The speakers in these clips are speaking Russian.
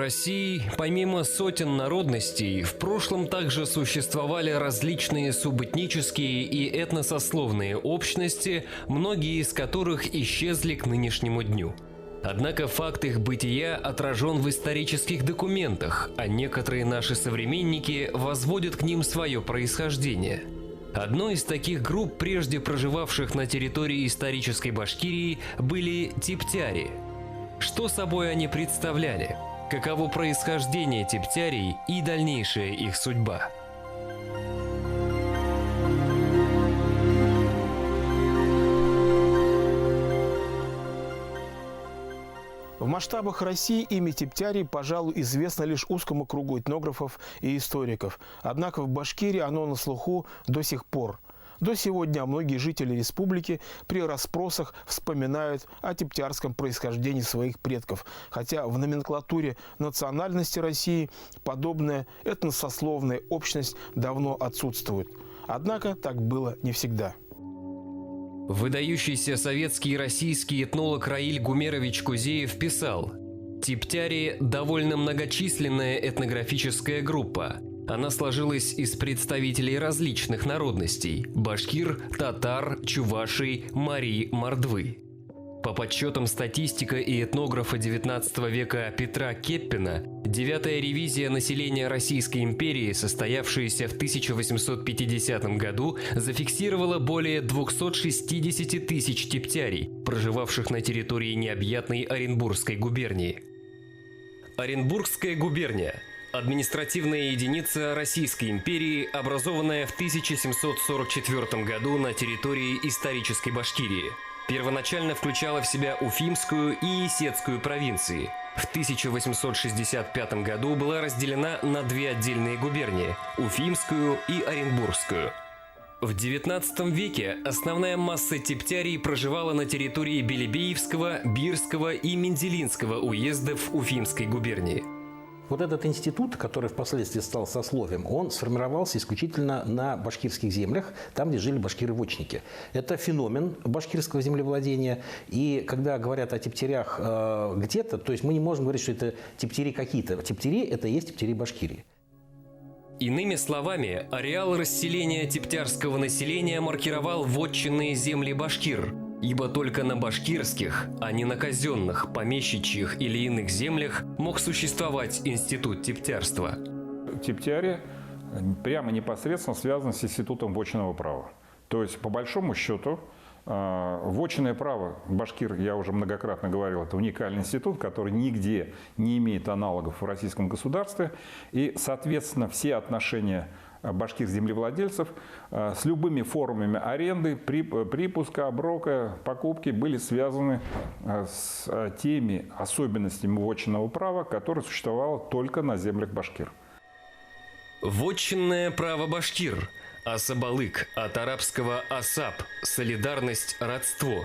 России, помимо сотен народностей, в прошлом также существовали различные субэтнические и этносословные общности, многие из которых исчезли к нынешнему дню. Однако факт их бытия отражен в исторических документах, а некоторые наши современники возводят к ним свое происхождение. Одной из таких групп, прежде проживавших на территории исторической Башкирии, были типтяри. Что собой они представляли? Каково происхождение типтярий и дальнейшая их судьба? В масштабах России имя типтярий, пожалуй, известно лишь узкому кругу этнографов и историков. Однако в Башкирии оно на слуху до сих пор. До сего дня многие жители республики при расспросах вспоминают о типтярском происхождении своих предков, хотя в номенклатуре национальности России подобная этносословная общность давно отсутствует. Однако так было не всегда. Выдающийся советский и российский этнолог Раиль Гумерович Кузеев писал: «Типтяри – довольно многочисленная этнографическая группа. Она сложилась из представителей различных народностей – башкир, татар, чувашей, мари, мордвы». По подсчетам статистика и этнографа XIX века Петра Кеппина, 9-я ревизия населения Российской империи, состоявшаяся в 1850 году, зафиксировала более 260 тысяч типтярей, проживавших на территории необъятной Оренбургской губернии. Оренбургская губерния – административная единица Российской империи, образованная в 1744 году на территории исторической Башкирии. Первоначально включала в себя Уфимскую и Есетскую провинции. В 1865 году была разделена на две отдельные губернии – Уфимскую и Оренбургскую. В XIX веке основная масса типтярий проживала на территории Белебеевского, Бирского и Мензелинского уездов Уфимской губернии. Вот этот институт, который впоследствии стал сословием, он сформировался исключительно на башкирских землях, там, где жили башкиры-вотчинники. Это феномен башкирского землевладения. И когда говорят о типтярях где-то, то есть мы не можем говорить, что это типтяри какие-то. Типтяри – это и есть типтяри Башкирии. Иными словами, ареал расселения типтярского населения маркировал вотчинные земли башкир, ибо только на башкирских, а не на казенных, помещичьих или иных землях мог существовать институт типтярства. Типтяри прямо непосредственно связаны с институтом вотчинного права. То есть, по большому счету, вотчинное право башкир, я уже многократно говорил, это уникальный институт, который нигде не имеет аналогов в российском государстве. И, соответственно, все отношения башкир-землевладельцев с любыми формами аренды, припуска, оброка, покупки были связаны с теми особенностями вотчинного права, которые существовало только на землях башкир. Вотчинное право башкир. Асабалык, от арабского асаб – солидарность, родство.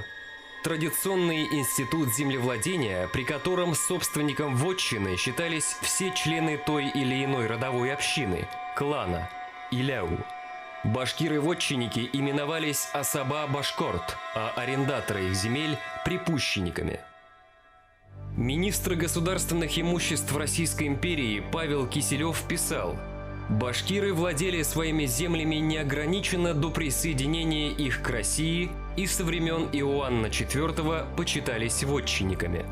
Традиционный институт землевладения, при котором собственником вотчины считались все члены той или иной родовой общины, клана, иляу. Башкиры-вотчинники именовались асаба-башкорт, а арендаторы их земель – припущенниками. Министр государственных имуществ Российской империи Павел Киселев писал: «Башкиры владели своими землями неограниченно до присоединения их к России и со времен Иоанна IV почитались вотчинниками».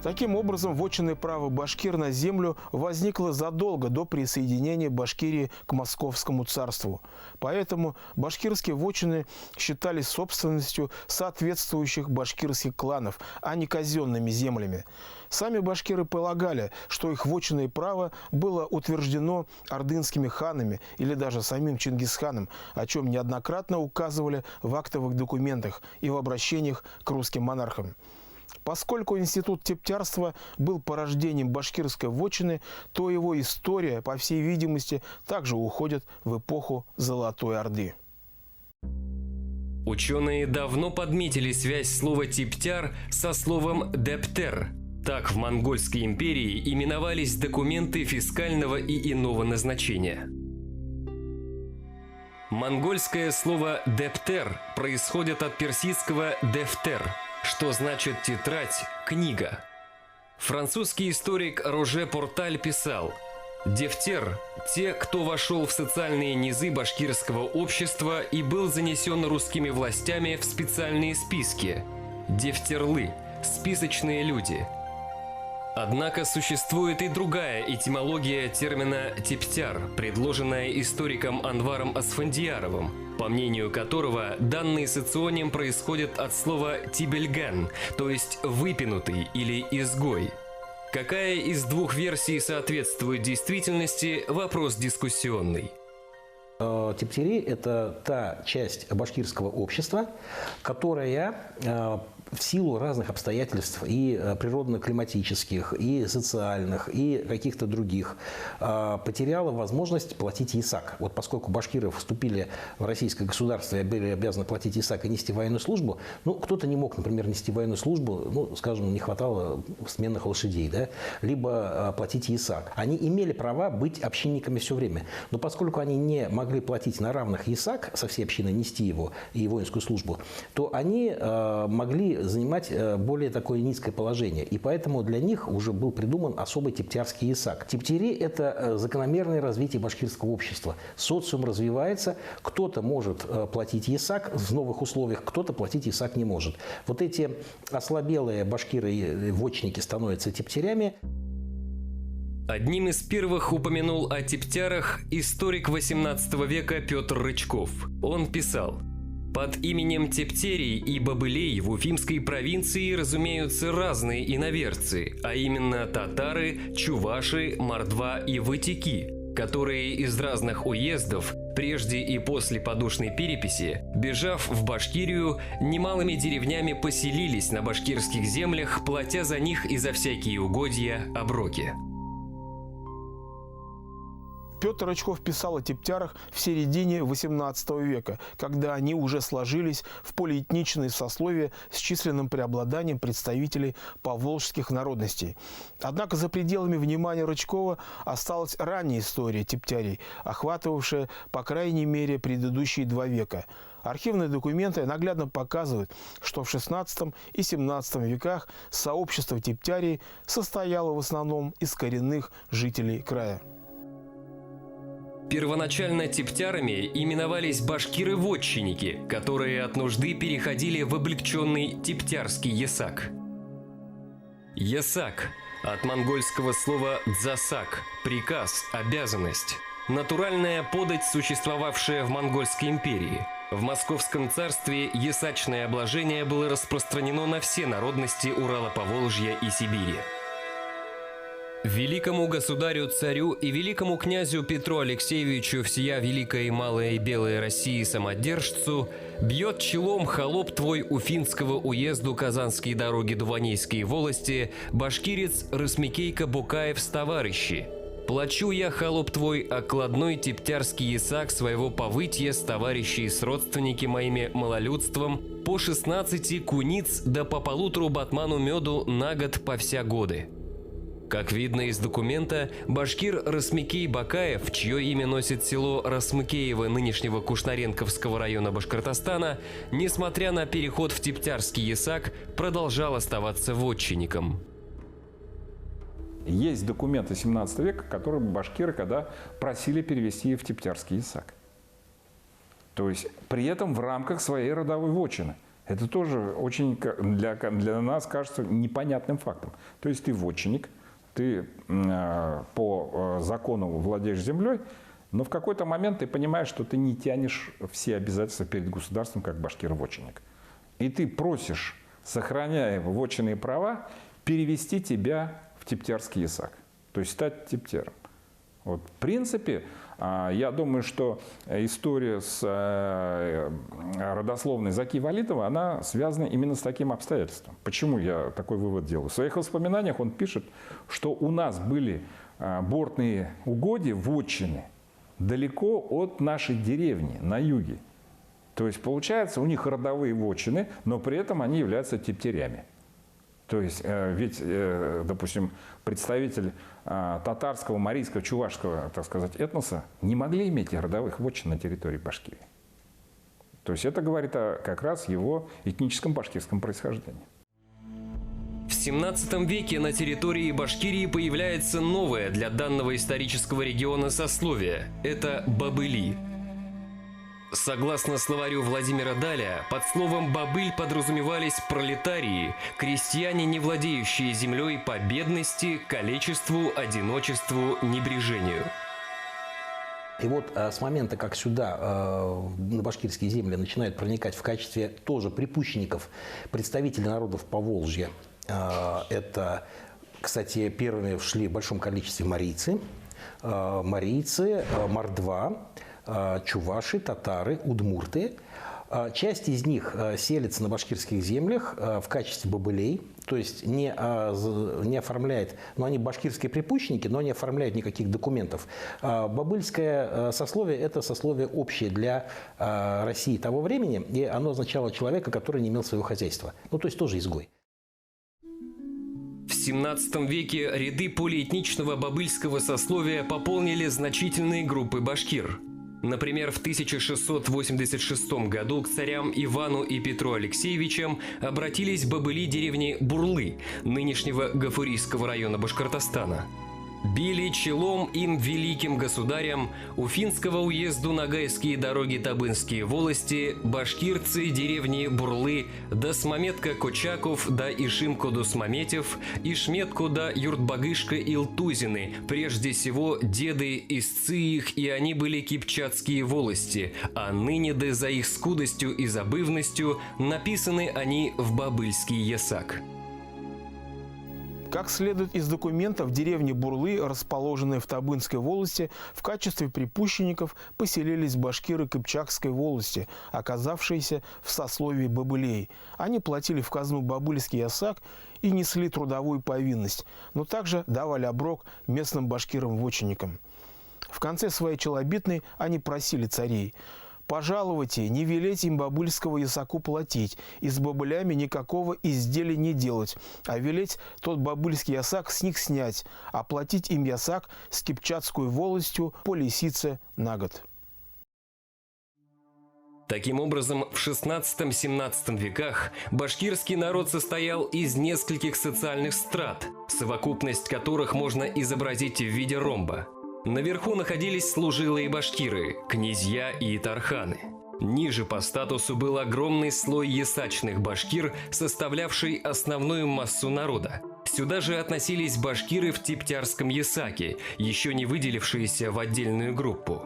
Таким образом, вотчинное право башкир на землю возникло задолго до присоединения Башкирии к Московскому царству. Поэтому башкирские вотчины считались собственностью соответствующих башкирских кланов, а не казенными землями. Сами башкиры полагали, что их вотчинное право было утверждено ордынскими ханами или даже самим Чингисханом, о чем неоднократно указывали в актовых документах и в обращениях к русским монархам. Поскольку институт типтярства был порождением башкирской вотчины, то его история, по всей видимости, также уходит в эпоху Золотой Орды. Ученые давно подметили связь слова «типтяр» со словом «дептер». Так в Монгольской империи именовались документы фискального и иного назначения. Монгольское слово «дептер» происходит от персидского «дефтер», что значит «тетрадь», «книга». Французский историк Роже Порталь писал: «Дефтер – те, кто вошел в социальные низы башкирского общества и был занесен русскими властями в специальные списки. Дефтерлы – списочные люди». Однако существует и другая этимология термина «типтяр», предложенная историком Анваром Асфандияровым, по мнению которого данный соционим происходит от слова «тибельган», то есть «выпинутый» или «изгой». Какая из двух версий соответствует действительности – вопрос дискуссионный. Типтяри – это та часть башкирского общества, которая в силу разных обстоятельств и природно-климатических, и социальных, и каких-то других, потеряла возможность платить ЕСАК. Вот поскольку башкиры вступили в российское государство и были обязаны платить ЕСАК и нести военную службу, ну, кто-то не мог, например, нести военную службу, ну, скажем, не хватало сменных лошадей, да, либо платить ЕСАК. Они имели права быть общинниками все время, но поскольку они не могли платить на равных ЕСАК, со всей общиной нести его и воинскую службу, то они могли занимать более такое низкое положение. И поэтому для них уже был придуман особый типтярский ЕСАК. Типтяри – это закономерное развитие башкирского общества. Социум развивается, кто-то может платить ЕСАК в новых условиях, кто-то платить ЕСАК не может. Вот эти ослабелые башкиры-вотчники становятся типтярями. Одним из первых упомянул о типтярах историк XVIII века Петр Рычков. Он писал: «Под именем тептерий и бобылей в Уфимской провинции разумеются разные иноверцы, а именно татары, чуваши, мордва и ватики, которые из разных уездов, прежде и после подушной переписи, бежав в Башкирию, немалыми деревнями поселились на башкирских землях, платя за них и за всякие угодья оброки». Петр Рычков писал о типтярах в середине XVIII века, когда они уже сложились в полиэтничные сословия с численным преобладанием представителей поволжских народностей. Однако за пределами внимания Рычкова осталась ранняя история типтярей, охватывавшая, по крайней мере, предыдущие 2 века. Архивные документы наглядно показывают, что в XVI и XVII веках сообщество типтярей состояло в основном из коренных жителей края. Первоначально типтярами именовались башкиры-вотчинники, которые от нужды переходили в облегченный типтярский ЕСАК. ЕСАК от монгольского слова «дзасак» – приказ, обязанность. Натуральная подать, существовавшая в Монгольской империи. В Московском царстве есачное обложение было распространено на все народности Урала, Поволжья и Сибири. Великому государю-царю и великому князю Петру Алексеевичу всея великой и малой белой России самодержцу бьет челом холоп твой Уфинского уезду Казанские дороги Дуванейской волости башкирец Рысмикейка Букаев с товарищи. Плачу я, холоп твой, окладной типтярский ЕСАК своего повытья с товарищей с родственники моими малолюдством по 16 куниц да по 1,5 батману меду на год по вся годы. Как видно из документа, башкир Рысмикей Бакаев, чье имя носит село Расмыкеево нынешнего Кушнаренковского района Башкортостана, несмотря на переход в типтярский ЕСАК, продолжал оставаться вотчинником. Есть документы 17 века, которые башкиры когда просили перевести в типтярский ЕСАК. То есть при этом в рамках своей родовой вотчины. Это тоже очень для нас кажется непонятным фактом. То есть ты вотчинник, ты по закону владеешь землей, но в какой-то момент ты понимаешь, что ты не тянешь все обязательства перед государством, как башкир-вотчинник. И ты просишь, сохраняя вотчинные права, перевести тебя в типтярский ЕСАК, то есть стать типтяром. Вот, в принципе, я думаю, что история с родословной Заки Валитова, она связана именно с таким обстоятельством. Почему я такой вывод делаю? В своих воспоминаниях он пишет, что у нас были бортные угодья, вотчины, далеко от нашей деревни, на юге. То есть, получается, у них родовые вотчины, но при этом они являются типтярями. То есть, ведь, допустим, представитель татарского, марийского, чувашского, так сказать, этноса не могли иметь родовых вотчин на территории Башкирии. То есть это говорит о как раз его этническом башкирском происхождении. В XVII веке на территории Башкирии появляется новое для данного исторического региона сословие – это бабыли. Согласно словарю Владимира Даля, под словом «бабыль» подразумевались пролетарии, крестьяне, не владеющие землей по бедности, калечеству, одиночеству, небрежению. И вот с момента, как сюда, на башкирские земли, начинают проникать в качестве тоже припущенников представители народов Поволжья, это, кстати, первыми шли в большом количестве марийцы, мордва, чуваши, татары, удмурты. Часть из них селится на башкирских землях в качестве бабылей, то есть не оформляет, но они башкирские припущенники, но не оформляют никаких документов. Бабыльское сословие – это сословие общее для России того времени, и оно означало человека, который не имел своего хозяйства. Ну, то есть тоже изгой. В XVII веке ряды полиэтничного бабыльского сословия пополнили значительные группы башкир. Например, в 1686 году к царям Ивану и Петру Алексеевичам обратились бабыли деревни Бурлы, нынешнего Гафурийского района Башкортостана. Били челом им великим государям Уфимского уезду Ногайские дороги Табынские волости, башкирцы деревни Бурлы, да Смометка Кочаков, да Ишимко Дусмаметев, Ишметко да Юртбагышка Илтузины, прежде всего деды истцы их, и они были кипчацкие волости, а ныне да за их скудостью и забывностью написаны они в бабыльский ясак. Как следует из документов, в деревне Бурлы, расположенной в Табынской волости, в качестве припущенников поселились башкиры Кыпчакской волости, оказавшиеся в сословии бабылей. Они платили в казну бабыльский ясак и несли трудовую повинность, но также давали оброк местным башкирам-вотчинникам. В конце своей челобитной они просили царей: «Пожалуйте, не велеть им бабыльского ясаку платить, и с бабылями никакого изделия не делать, а велеть тот бабыльский ясак с них снять, а платить им ясак с кипчацкую волостью по лисице на год». Таким образом, в XVI-XVII веках башкирский народ состоял из нескольких социальных страт, совокупность которых можно изобразить в виде ромба. Наверху находились служилые башкиры, князья и тарханы. Ниже по статусу был огромный слой ясачных башкир, составлявший основную массу народа. Сюда же относились башкиры в Типтярском ясаке, еще не выделившиеся в отдельную группу.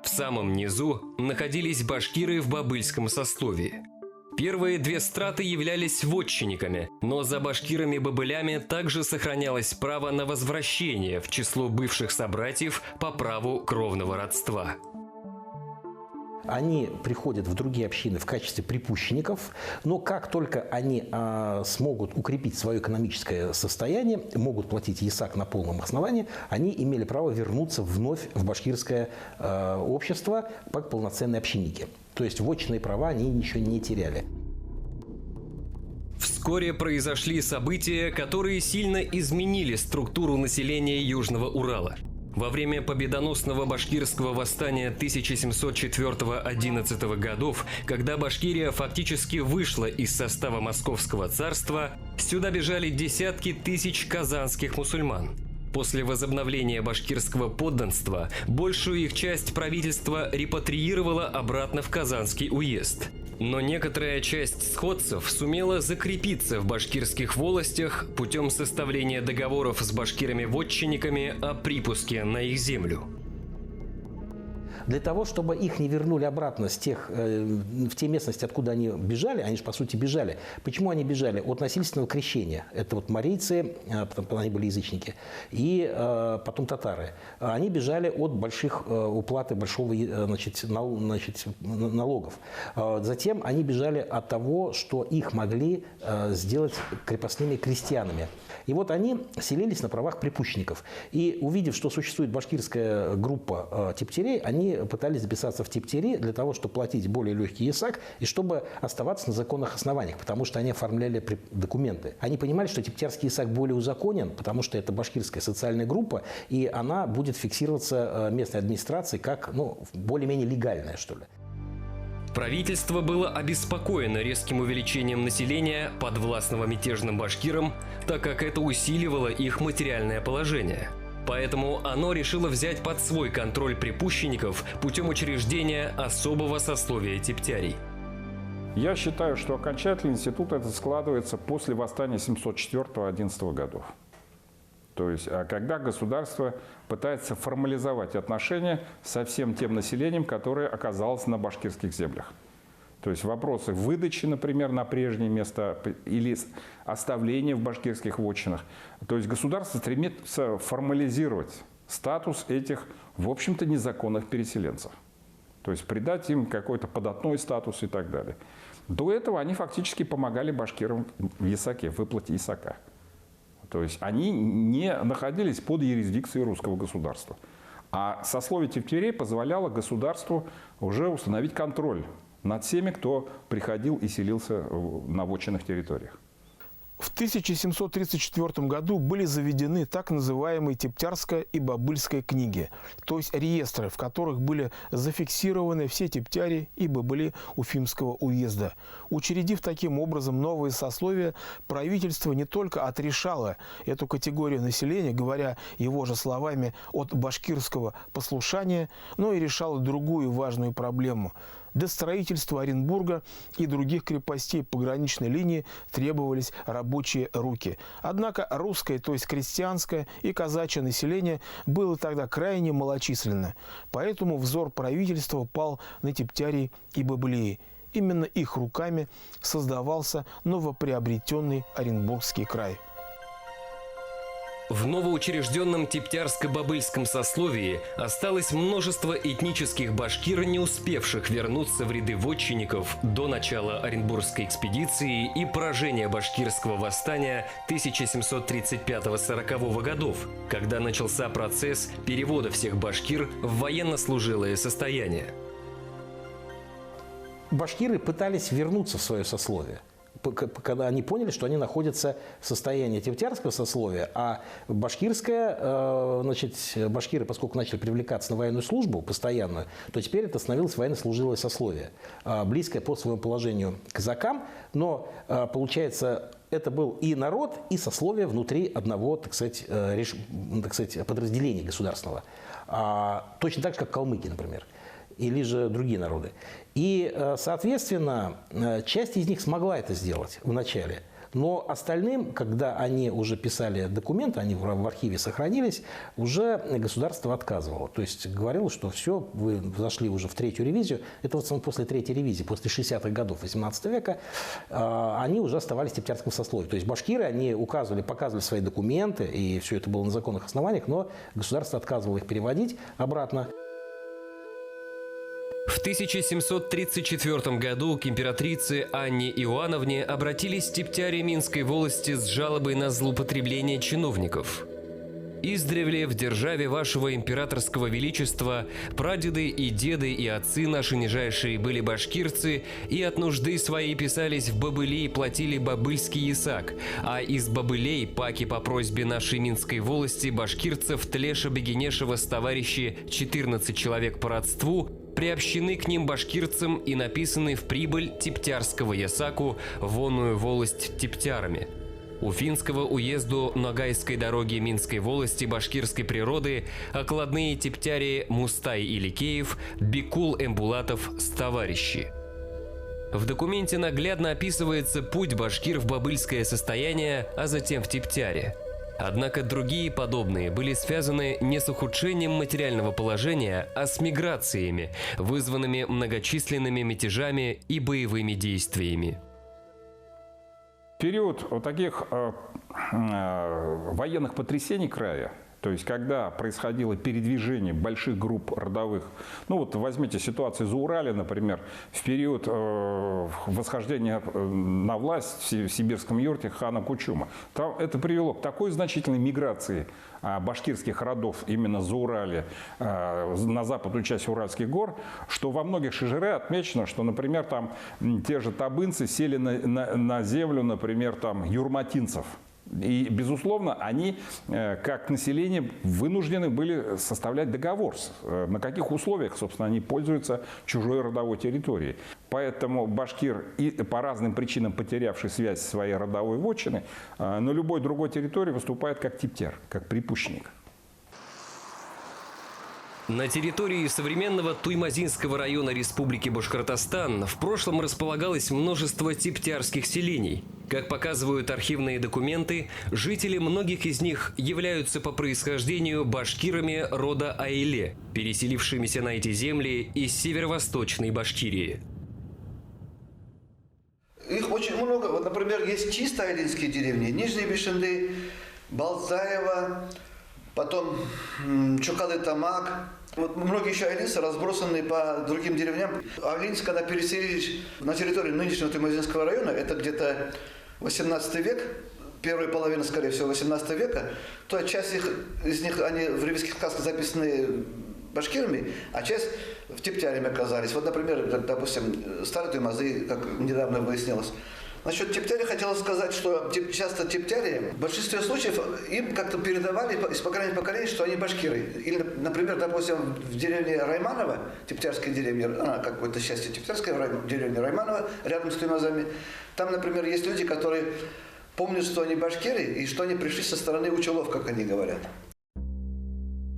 В самом низу находились башкиры в бабыльском сословии. Первые две страты являлись вотчинниками, но за башкирами-бабылями также сохранялось право на возвращение в число бывших собратьев по праву кровного родства. Они приходят в другие общины в качестве припущенников, но как только они смогут укрепить свое экономическое состояние, могут платить ясак на полном основании, они имели право вернуться вновь в башкирское общество как полноценные общинники. То есть вотчинные права они ничего не теряли. Вскоре произошли события, которые сильно изменили структуру населения Южного Урала. Во время победоносного башкирского восстания 1704-11 годов, когда Башкирия фактически вышла из состава Московского царства, сюда бежали десятки тысяч казанских мусульман. После возобновления башкирского подданства большую их часть правительство репатриировало обратно в Казанский уезд. Но некоторая часть сходцев сумела закрепиться в башкирских волостях путем составления договоров с башкирами-вотчинниками о припуске на их землю. Для того, чтобы их не вернули обратно в те местности, откуда они бежали, они же, по сути, бежали. Почему они бежали? От насильственного крещения. Это вот марийцы, они были язычники, и потом татары. Они бежали от больших уплаты большого налогов. Затем они бежали от того, что их могли сделать крепостными крестьянами. И вот они селились на правах припущенников. И увидев, что существует башкирская группа типтерей, они пытались записаться в типтери для того, чтобы платить более легкий ясак и чтобы оставаться на законных основаниях, потому что они оформляли документы. Они понимали, что типтерский ясак более узаконен, потому что это башкирская социальная группа, и она будет фиксироваться местной администрацией как более-менее легальная, что ли. Правительство было обеспокоено резким увеличением населения, подвластного мятежным башкирам, так как это усиливало их материальное положение. Поэтому оно решило взять под свой контроль припущенников путем учреждения особого сословия типтярей. Я считаю, что окончательный институт этот складывается после восстания 704-11 годов. То есть, когда государство пытается формализовать отношения со всем тем населением, которое оказалось на башкирских землях. То есть вопросы выдачи, например, на прежнее место или оставления в башкирских вотчинах. То есть государство стремится формализировать статус этих, в общем-то, незаконных переселенцев. То есть придать им какой-то податной статус и так далее. До этого они фактически помогали башкирам в ясаке, в выплате ясака. То есть они не находились под юрисдикцией русского государства. А сословие типтярей позволяло государству уже установить контроль над всеми, кто приходил и селился на вотчинных территориях. В 1734 году были заведены так называемые Типтярская и Бобыльская книги, то есть реестры, в которых были зафиксированы все типтяри и бобыли Уфимского уезда. Учредив таким образом новые сословия, правительство не только отрешало эту категорию населения, говоря его же словами, от башкирского послушания, но и решало другую важную проблему. Для строительства Оренбурга и других крепостей пограничной линии требовались рабочие руки. Однако русское, то есть крестьянское и казачье население было тогда крайне малочисленно. Поэтому взор правительства пал на типтярей и бобылей. Именно их руками создавался новоприобретенный Оренбургский край. В новоучрежденном Типтярско-Бобыльском сословии осталось множество этнических башкир, не успевших вернуться в ряды вотчинников до начала Оренбургской экспедиции и поражения башкирского восстания 1735-40 годов, когда начался процесс перевода всех башкир в военнослужилое состояние. Башкиры пытались вернуться в свое сословие, когда они поняли, что они находятся в состоянии типтярского сословия, а башкирское, башкиры, поскольку начали привлекаться на военную службу постоянную, то теперь это становилось военнослужилое сословие, близкое по своему положению к казакам, но, получается, это был и народ, и сословие внутри одного, подразделения государственного. Точно так же, как калмыки, например, или же другие народы. И, соответственно, часть из них смогла это сделать вначале. Но остальным, когда они уже писали документы, они в архиве сохранились, уже государство отказывало. То есть говорило, что все, вы зашли уже в третью ревизию. Это вот после третьей ревизии, после 60-х годов 18 века, они уже оставались в типтярском сословии. То есть башкиры, они показывали свои документы, и все это было на законных основаниях, но государство отказывало их переводить обратно. В 1734 году к императрице Анне Иоанновне обратились типтяри Минской волости с жалобой на злоупотребление чиновников. «Издревле в державе вашего императорского величества прадеды и деды и отцы наши нижайшие были башкирцы, и от нужды своей писались в бобылей платили бобыльский ясак, а из бобылей паки по просьбе нашей Минской волости башкирцев Тлеша-Бегенешева с товарищи 14 человек по родству приобщены к ним башкирцам и написаны в прибыль типтярского ясаку вонную волость типтярами. Уфинского уезду Ногайской дороги Минской волости башкирской природы окладные типтяри Мустай Иликеев, Бекул Эмбулатов с товарищи». В документе наглядно описывается путь башкир в бобыльское состояние, а затем в типтяре. Однако другие подобные были связаны не с ухудшением материального положения, а с миграциями, вызванными многочисленными мятежами и боевыми действиями. В период вот таких военных потрясений края, то есть когда происходило передвижение больших групп родовых, ну вот возьмите ситуацию за Урале, например, в период восхождения на власть в сибирском юрте хана Кучума, там это привело к такой значительной миграции башкирских родов именно за Урале, на западную часть Уральских гор, что во многих шижире отмечено, что, например, там те же табынцы сели на землю, например, там юрматинцев. И, безусловно, они, как население, вынуждены были составлять договор, на каких условиях, собственно, они пользуются чужой родовой территорией. Поэтому башкир, и по разным причинам потерявший связь со своей родовой вотчиной, на любой другой территории выступает как типтяр, как припущенник. На территории современного Туймазинского района Республики Башкортостан в прошлом располагалось множество типтярских селений. Как показывают архивные документы, жители многих из них являются по происхождению башкирами рода Айле, переселившимися на эти земли из северо-восточной Башкирии. Их очень много. Вот, например, есть чисто айлинские деревни. Нижние Бишенды, Балцаева, потом Чукалы-Тамак. Вот многие еще айлинцы разбросаны по другим деревням. Айлинцы, когда переселились на территорию нынешнего Туймазинского района, это где-то 18 век, первая половина, скорее всего, 18 века, то часть из них, они в ревизских сказках записаны башкирами, а часть в типтярами оказались. Вот, например, допустим, старые Туймазы, как недавно выяснилось. Насчет типтяри хотела сказать, что часто типтяри в большинстве случаев им как-то передавали из поколения в поколение, что они башкиры. Или, например, допустим, в деревне Райманово, типтярской деревне, какое-то счастье, типтярская деревня Райманово, рядом с Туймазами, там, например, есть люди, которые помнят, что они башкиры и что они пришли со стороны учелов, как они говорят.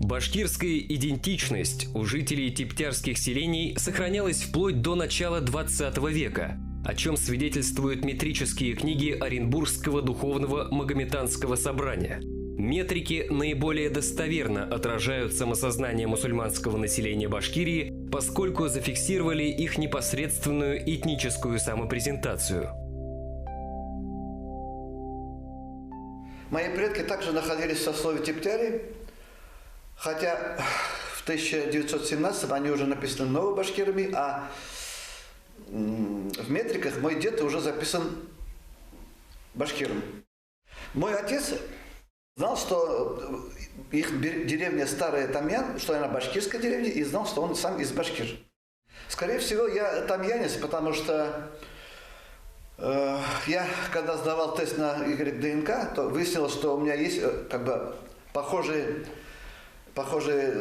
Башкирская идентичность у жителей типтярских селений сохранялась вплоть до начала 20 века, о чем свидетельствуют метрические книги Оренбургского духовного магометанского собрания. Метрики наиболее достоверно отражают самосознание мусульманского населения Башкирии, поскольку зафиксировали их непосредственную этническую самопрезентацию. Мои предки также находились в сословии типтяри, хотя в 1917 они уже написаны новобашкирами, а в метриках мой дед уже записан башкиром. Мой отец знал, что их деревня Старая Тамьян, что она башкирская деревня, и знал, что он сам из Башкир. Скорее всего, я тамьянец, потому что я, когда сдавал тест на ДНК, то выяснилось, что у меня есть похожие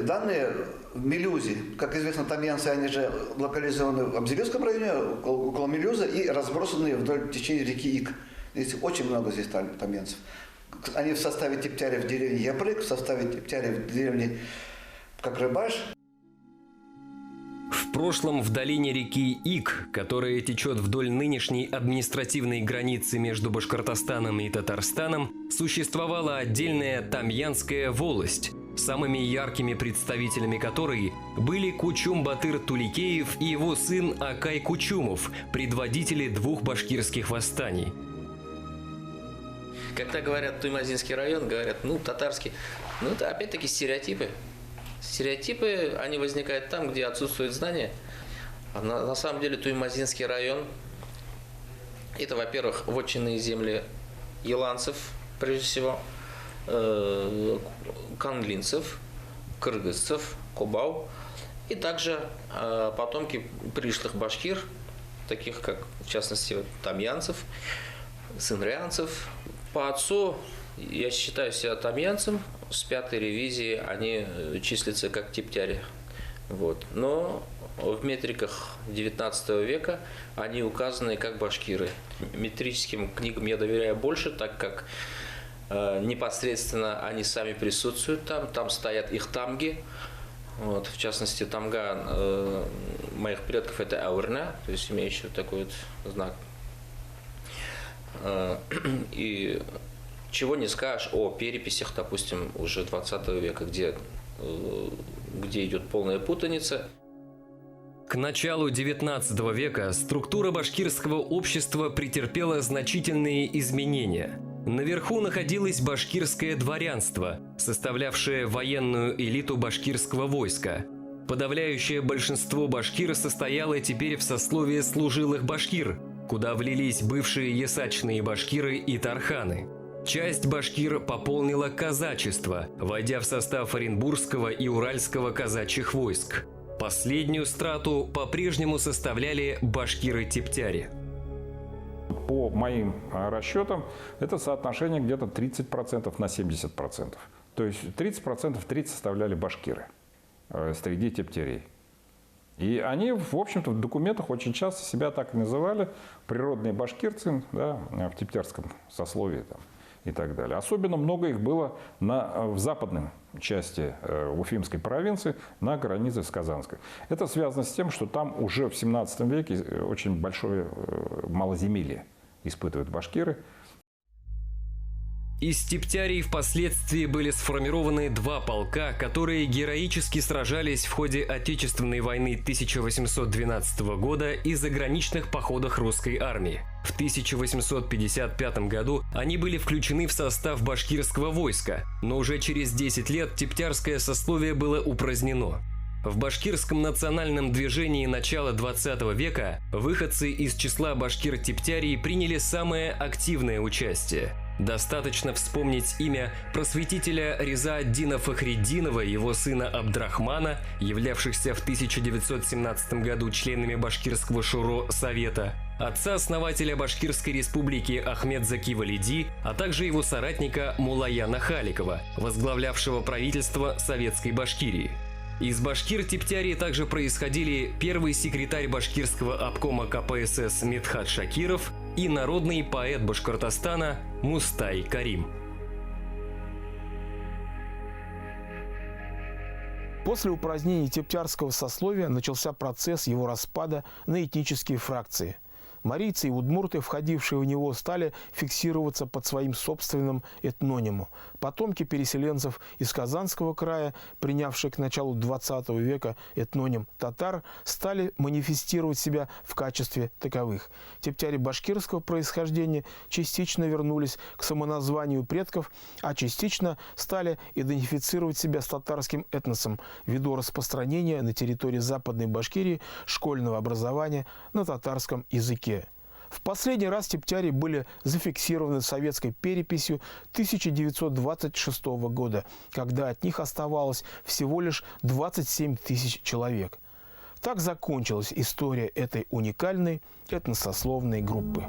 данные в Мелюзе. Как известно, тамьянцы, они же локализованы в Абзелевском районе, около Мелюза, и разбросаны вдоль течения реки Ик. Здесь очень много здесь тамьянцев. Они в составе типтяри в деревне Япрык, в составе типтяри в деревне Какрыбаш. В прошлом в долине реки Ик, которая течет вдоль нынешней административной границы между Башкортостаном и Татарстаном, существовала отдельная Тамьянская волость, самыми яркими представителями которой были Кучум Батыр Туликеев и его сын Акай Кучумов, предводители двух башкирских восстаний. Когда говорят Туймазинский район, говорят, татарский. Это опять-таки стереотипы. Стереотипы, они возникают там, где отсутствует знание. А на самом деле Туймазинский район – это, во-первых, вотчинные земли еланцев, прежде всего, канлинцев, кыргызцев, кубау, и также потомки пришлых башкир, таких как, в частности, тамьянцев, сынрянцев. По отцу я считаю себя тамьянцем, с 5-й ревизии они числятся как типтяри. Но в метриках 19 века они указаны как башкиры. Метрическим книгам я доверяю больше, так как непосредственно они сами присутствуют там стоят их тамги. В частности, тамга моих предков – это аурна, то есть имеющий такой знак. И чего не скажешь о переписях, допустим, уже 20 века, где идет полная путаница. К началу XIX века структура башкирского общества претерпела значительные изменения. Наверху находилось башкирское дворянство, составлявшее военную элиту башкирского войска. Подавляющее большинство башкир состояло теперь в сословии служилых башкир, куда влились бывшие ясачные башкиры и тарханы. Часть башкир пополнила казачество, войдя в состав Оренбургского и Уральского казачьих войск. Последнюю страту по-прежнему составляли башкиры-типтяри. По моим расчетам, это соотношение где-то 30% на 70%. То есть 30% треть составляли башкиры среди тептерей. И они, в общем-то, в документах очень часто себя так и называли, природные башкирцы, да, в тептерском сословии там, и так далее. Особенно много их было в западной части Уфимской провинции, на границе с Казанской. Это связано с тем, что там уже в 17 веке очень большое малоземелье испытывают башкиры. Из тептерий впоследствии были сформированы два полка, которые героически сражались в ходе Отечественной войны 1812 года и заграничных походах русской армии. В 1855 году они были включены в состав башкирского войска, но уже через 10 лет тептерское сословие было упразднено. В башкирском национальном движении начала 20 века выходцы из числа башкир-тептерий приняли самое активное участие. Достаточно вспомнить имя просветителя Реза ад-Дина Фахриддинова и его сына Абдрахмана, являвшихся в 1917 году членами Башкирского шуро Совета, отца-основателя Башкирской республики Ахмед-Заки Валиди, а также его соратника Мулаяна Халикова, возглавлявшего правительство Советской Башкирии. Из башкир-тептерии также происходили первый секретарь башкирского обкома КПСС Медхат Шакиров и народный поэт Башкортостана Мустай Карим. После упразднения тептерского сословия начался процесс его распада на этнические фракции. Марийцы и удмурты, входившие в него, стали фиксироваться под своим собственным этнонимом. Потомки переселенцев из Казанского края, принявшие к началу 20 века этноним татар, стали манифестировать себя в качестве таковых. Тептери башкирского происхождения частично вернулись к самоназванию предков, а частично стали идентифицировать себя с татарским этносом ввиду распространения на территории Западной Башкирии школьного образования на татарском языке. В последний раз тептерии были зафиксированы советской переписью 1926 года, когда от них оставалось всего лишь 27 тысяч человек. Так закончилась история этой уникальной этносословной группы.